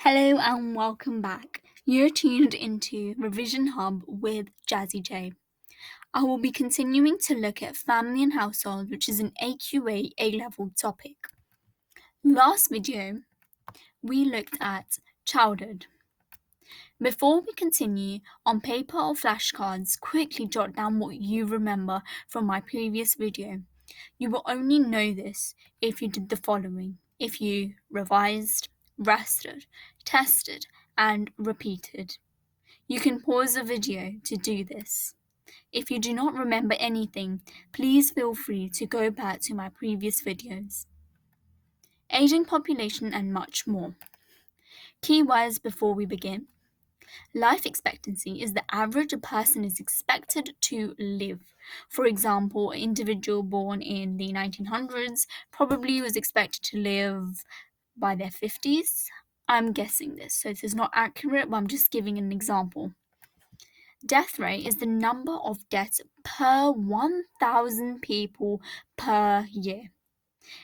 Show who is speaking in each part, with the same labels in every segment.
Speaker 1: Hello and welcome back. You're tuned into Revision Hub with Jazzy J. I will be continuing to look at family and household, which is an AQA A-level topic. Last video, we looked at childhood. Before we continue, on paper or flashcards, quickly jot down what you remember from my previous video. You will only know this if you did the following: if you revised, rested, tested, and repeated. You can pause the video to do this. If you do not remember anything, please feel free to go back to my previous videos. Aging population and much more. Key words before we begin. Life expectancy is the average a person is expected to live. For example, an individual born in the 1900s probably was expected to live by their 50s. I'm guessing this, so this is not accurate, but I'm just giving an example. Death rate is the number of deaths per 1,000 people per year.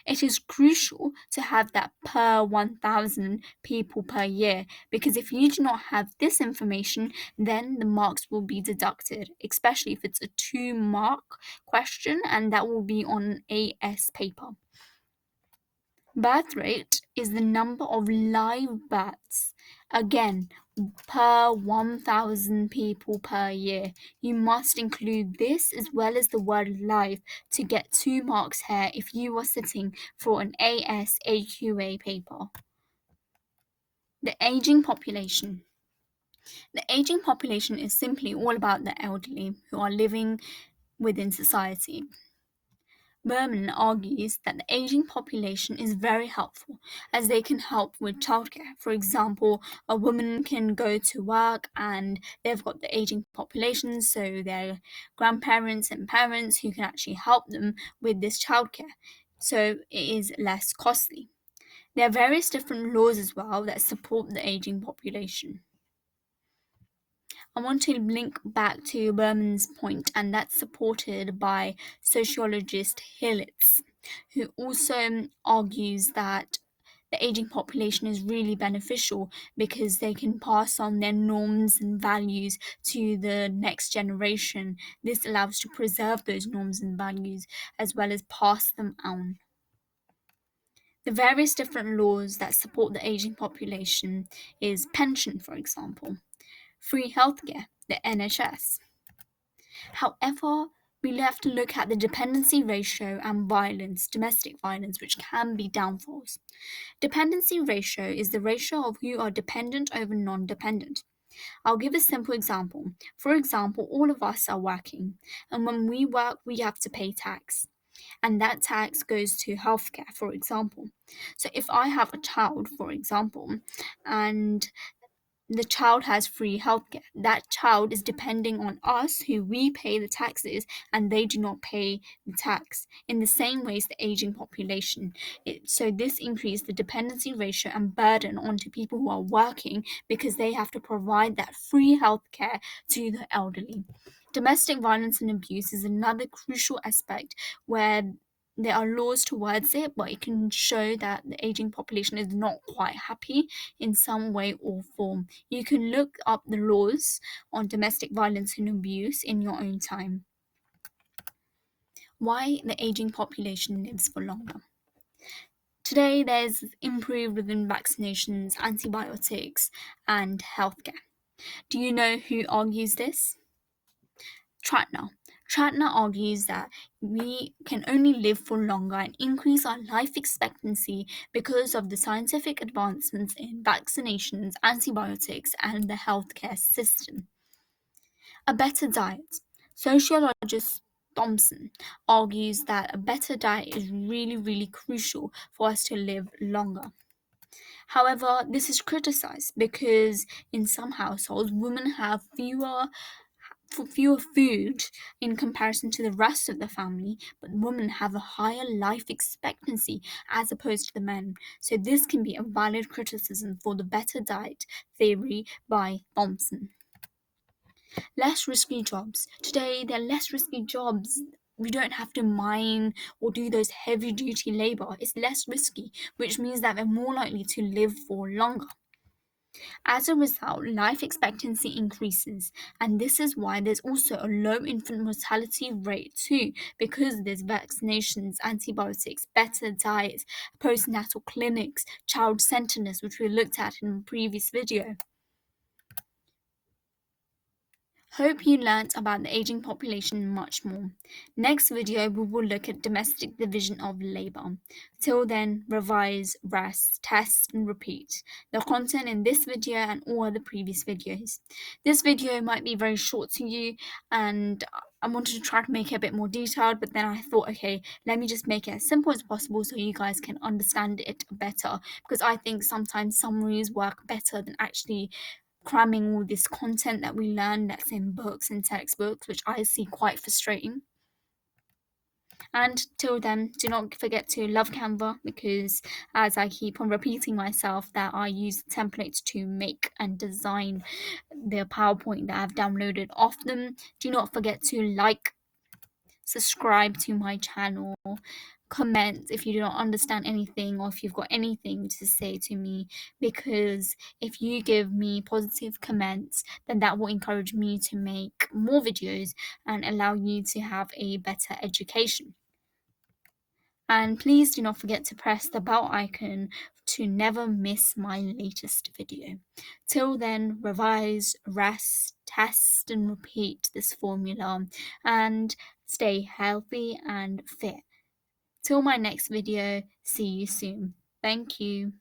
Speaker 1: It is crucial to have that per 1,000 people per year, because if you do not have this information, then the marks will be deducted, especially if it's a 2-mark question, and that will be on an AS paper. Birth rate is the number of live births, again, per 1,000 people per year. You must include this as well as the word live to get 2 marks here if you are sitting for an AS AQA paper. The aging population. The aging population is simply all about the elderly who are living within society. Berman argues that the aging population is very helpful as they can help with childcare. For example, a woman can go to work and they've got the aging population, so their grandparents and parents who can actually help them with this childcare. So it is less costly. There are various different laws as well that support the aging population. I want to link back to Berman's point, and that's supported by sociologist Hillitz, who also argues that the aging population is really beneficial because they can pass on their norms and values to the next generation. This allows to preserve those norms and values as well as pass them on. The various different laws that support the aging population is pension, for example, free healthcare, the NHS. However, we have to look at the dependency ratio and violence, domestic violence, which can be downfalls. Dependency ratio is the ratio of who are dependent over non-dependent. I'll give a simple example. For example, all of us are working, and when we work, we have to pay tax. And that tax goes to healthcare, for example. So if I have a child, for example, and the child has free healthcare, that child is depending on us who we pay the taxes, and they do not pay the tax. In the same way as the aging population. So this increases the dependency ratio and burden onto people who are working because they have to provide that free healthcare to the elderly. Domestic violence and abuse is another crucial aspect where there are laws towards it, but it can show that the aging population is not quite happy in some way or form. You can look up the laws on domestic violence and abuse in your own time. Why the aging population lives for longer. Today, there's improved within vaccinations, antibiotics, and healthcare. Do you know who argues this? Tratna. Tratna argues that we can only live for longer and increase our life expectancy because of the scientific advancements in vaccinations, antibiotics, and the healthcare system. A better diet. Sociologist Thompson argues that a better diet is really crucial for us to live longer. However, this is criticized because in some households, women have fewer food in comparison to the rest of the family, but women have a higher life expectancy as opposed to the men. So this can be a valid criticism for the better diet theory by Thompson. Less risky jobs. Today, there are less risky jobs. We don't have to mine or do those heavy duty labor. It's less risky, which means that we're more likely to live for longer. As a result, life expectancy increases, and this is why there's also a low infant mortality rate too, because there's vaccinations, antibiotics, better diets, postnatal clinics, child centeredness, which we looked at in a previous video. Hope you learnt about the aging population and much more. Next video we will look at domestic division of labour. Till then, revise, rest, test and repeat the content in this video and all other previous videos. This video might be very short to you and I wanted to try to make it a bit more detailed, but then I thought, okay, let me just make it as simple as possible so you guys can understand it better, because I think sometimes summaries work better than actually cramming all this content that we learn that's in books and textbooks, which I see quite frustrating. And till then, do not forget to love Canva, because as I keep on repeating myself that I use templates to make and design the PowerPoint that I've downloaded off them. Do not forget to like, subscribe to my channel, comment if you don't understand anything or if you've got anything to say to me, because if you give me positive comments, then that will encourage me to make more videos and allow you to have a better education. And please do not forget to press the bell icon to never miss my latest video. Till then, revise, rest, test and repeat this formula and stay healthy and fit. Till my next video, see you soon. Thank you.